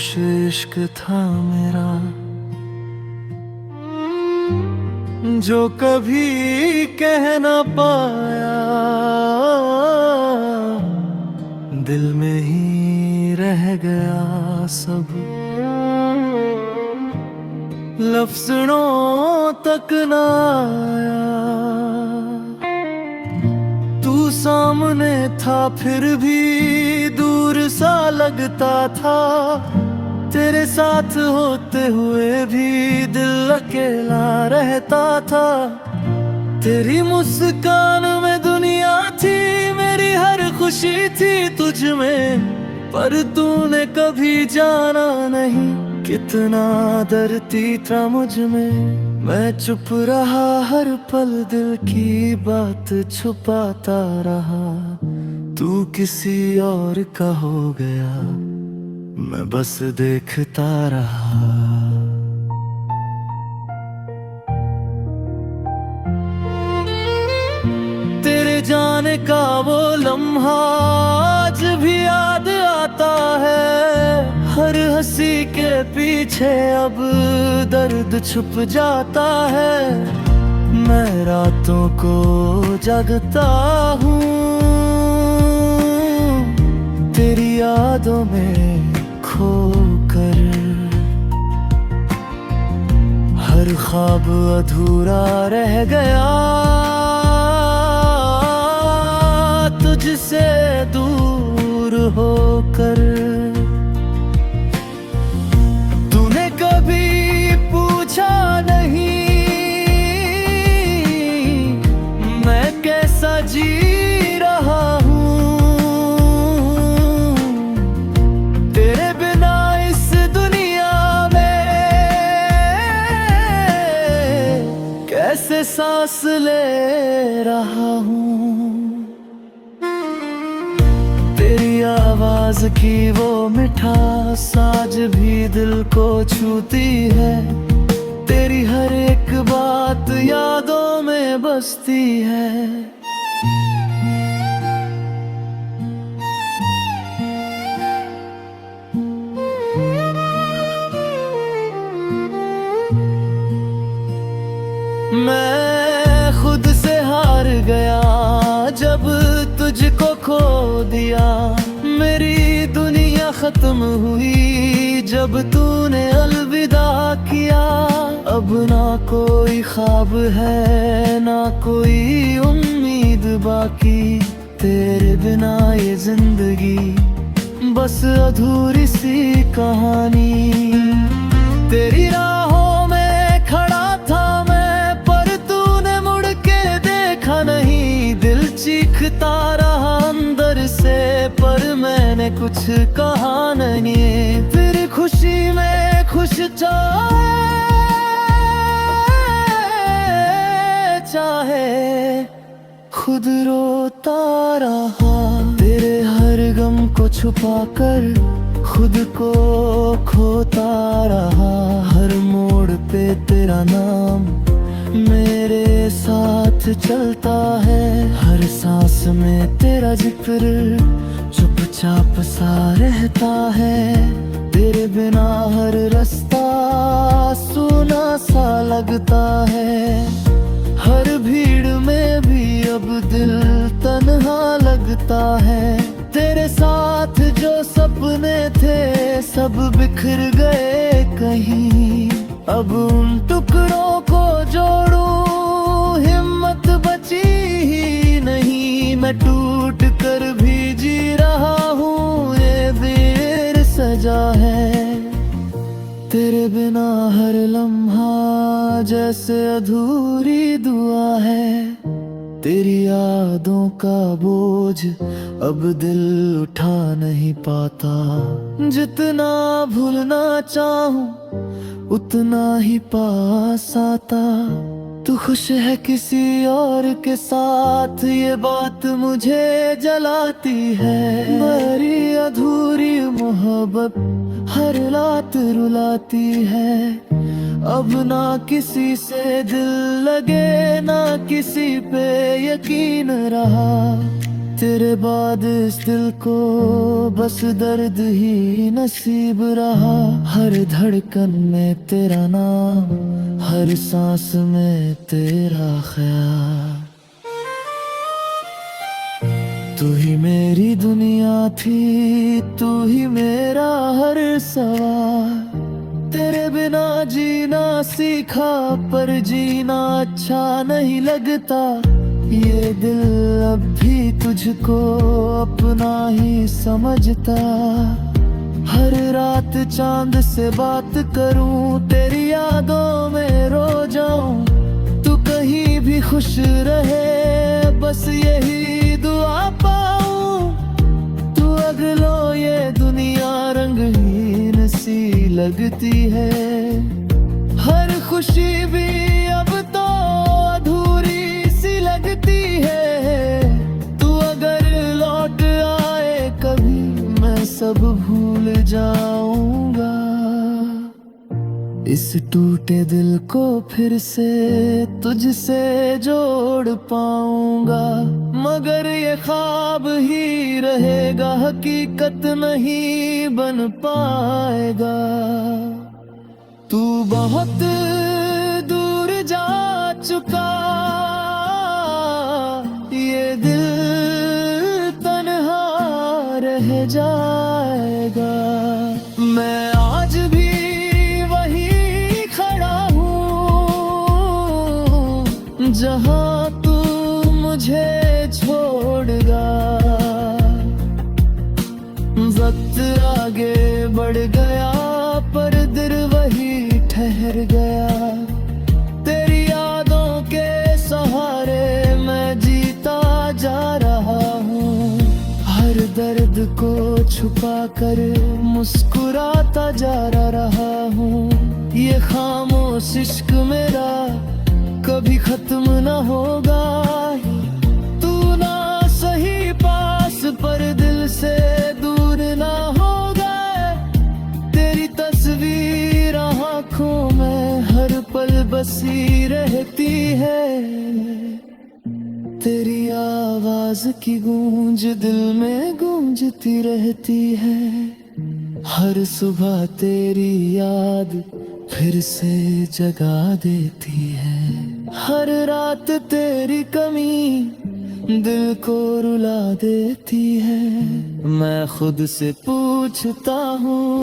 इश्क था मेरा जो कभी कह ना पाया, दिल में ही रह गया सब, लफ्ज़ों तक ना आया। तू सामने था फिर भी दूर सा लगता था, तेरे साथ होते हुए भी दिल अकेला रहता था। तेरी मुस्कान में दुनिया थी, मेरी हर खुशी थी तुझ में, पर तूने कभी जाना नहीं कितना डरती था मुझ में। मैं चुप रहा हर पल, दिल की बात छुपाता रहा। तू किसी और का हो गया, मैं बस देखता रहा। तेरे जाने का वो लम्हा आज भी याद आता है, हर हंसी के पीछे अब दर्द छुप जाता है। मैं रातों को जगता हूँ तेरी यादों में खोकर, हर ख्वाब अधूरा रह गया तुझसे दूर होकर। तूने कभी पूछा नहीं मैं कैसा जी रहा हूँ, तेरे बिना इस दुनिया में कैसे सांस ले रहा हूँ। तेरी आवाज की वो मिठास आज भी दिल को छूती है, तेरी हर एक बात यादों में बसती है। मैं खुद से हार गया जब तुझको खो दिया, मेरी दुनिया खत्म हुई जब तूने अलविदा किया। अब ना कोई ख्वाब है ना कोई उम्मीद बाकी, तेरे बिना ये जिंदगी बस अधूरी सी कहानी। तेरी राहों में खड़ा था मैं, पर तूने मुड़ के देखा नहीं। दिल चीखता रहा अंदर से, पर मैंने कुछ कहा नहीं। तेरी खुशी में खुश चाहे खुद रोता रहा। तेरे हर गम को छुपाकर खुद को खोता रहा। हर मोड़ पे तेरा नाम मेरे साथ चलता है, हर सांस में तेरा जिक्र चुपचाप सा रहता है। तेरे बिना हर रास्ता सूना सा लगता है, हर भीड़ में भी अब दिल तन्हा लगता है। तेरे साथ जो सपने थे सब बिखर गए कहीं, अब उन टुकड़ों को जोड़ूं हिम्मत बची ही नहीं। मैं टूट कर भी जी रहा हूँ, ये देर सजा है। तेरे बिना हर लम्हा जैसे अधूरी दुआ है। तेरी यादों का बोझ अब दिल उठा नहीं पाता, जितना भूलना चाहूं उतना ही पास आता। तू खुश है किसी और के साथ, ये बात मुझे जलाती है। मेरी अधूरी मोहब्बत हर रात रुलाती है। अब ना किसी से दिल लगे ना किसी पे यकीन रहा। तेरे बाद इस दिल को बस दर्द ही नसीब रहा। हर धड़कन में तेरा नाम, हर सांस में तेरा ख्याल। तू ही मेरी दुनिया थी, तू ही मेरा हर सवाल। तेरे बिना जीना सीखा, पर जीना अच्छा नहीं लगता। ये दिल अब भी तुझको अपना ही समझता। हर रात चांद से बात करूं, तेरी यादों में रो जाऊं। तू कहीं भी खुश रहे, बस यही दुआ पाऊं। तू अगलो ये दुनिया रंगहीन सी लगती है। हर खुशी भी अब तो अधूरी सी लगती है। तू अगर लौट आए कभी, मैं सब भूल जाऊंगा। इस टूटे दिल को फिर से तुझसे जोड़ पाऊंगा। मगर ये ख्वाब ही रहेगा, हकीकत नहीं बन पाएगा। तू बहुत दूर जा चुका, ये दिल तन्हा रह जाएगा। मैं आज भी वही खड़ा हूँ, जहाँ तू मुझे छोड़ गया। वक्त आगे बढ़ गया, पर दिल वही ठहर गया। तेरी यादों के सहारे मैं जीता जा रहा हूँ। हर दर्द को छुपा कर मुस्कुराता जा रहा हूँ। ये खामोश इश्क मेरा कभी खत्म न होगा। तू ना सही पास, पर दिल से दूर ना होगा। तेरी तस्वीर आँखों में हर पल बसी रहती है। तेरी आवाज की गूंज दिल में गूंजती रहती है। हर सुबह तेरी याद फिर से जगा देती है। हर रात तेरी कमी दिल को रुला देती है। मैं खुद से पूछता हूँ,